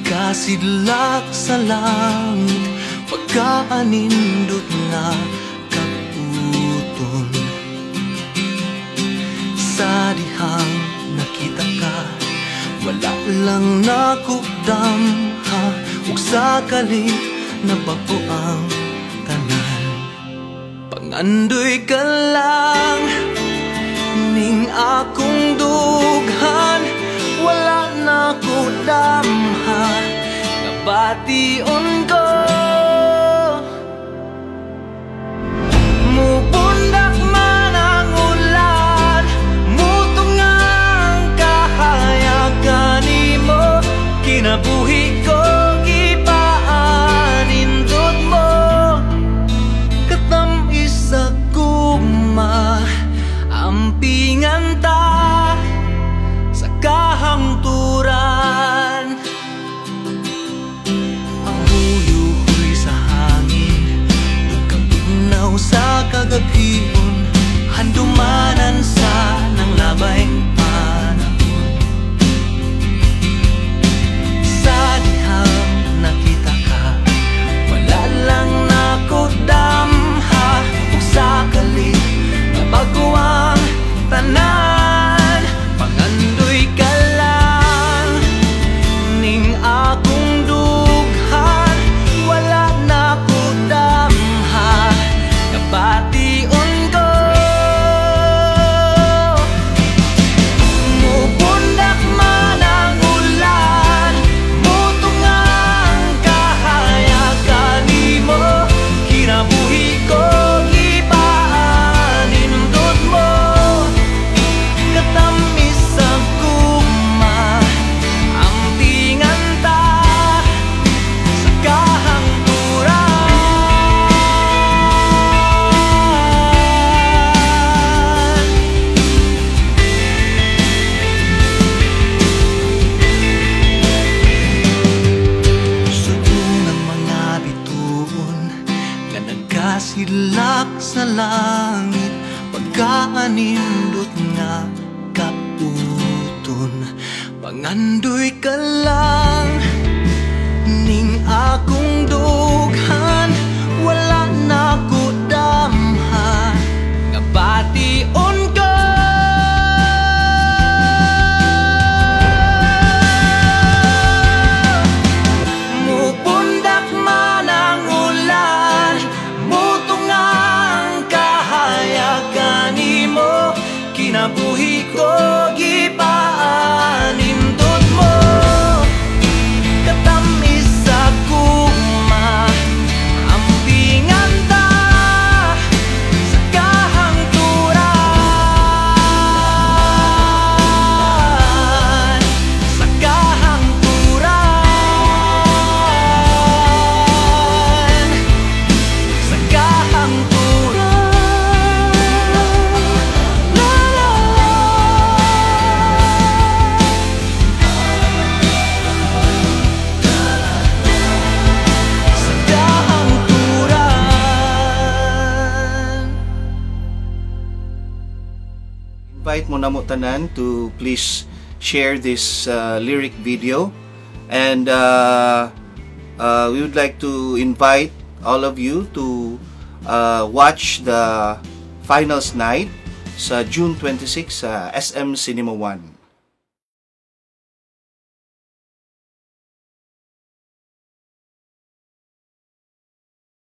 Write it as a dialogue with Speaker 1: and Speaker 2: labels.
Speaker 1: Nagkasidlak sa langit, pagkaanindot nga kaputon. Sa dihang nakita ka, wala lang nakudam ha, ug sa kalit nabago ang tanan. Pangandoy ka lang ning akong dughan, wala nakudam ha, nabation ko. Mupundak man ang ulan, mutong ang kahayagan nimo, kinabuhi ko gipaanindot mo. Katamis sa guma, ampingan ta sa kahangturan. Ang huyuhoy sa hangin, ugkabugnaw sa kagabion, handumanan sa nang labayng panahon. Sa dihang nakita ka, wala lang nakudam ha, ug sa kalit nabago ang tanan. Pangandoy ka lang ning akong dughan, wala nakudam ha, nabation ko. Mupundak man ang ulan, mutong ang kahayagan nimo, kinabuhi ko gipaanindot mo. Katamis sa guma, ampingan ta sa kahangturan. Sudong ng mga bituon nga nagkasidlak sa langit, pagkaanindot nga kaputon. Pangandoy ka lang ning akong dughan, wala nakudam ha, nabation ko. Mupundak man ang ulan, mutong ang kahayagan nimo, kinabuhi ko gipaanindot mo. Katamis sa guma, ampingan ta sa kahangturan, sa kahangturan, sa kahangturan. La la la. Sa kahangturan.
Speaker 2: Invite mo na mo tanan to please share this lyric video, and we would like to invite all of you to watch the finals night sa June 26 sa SM Cinema 1.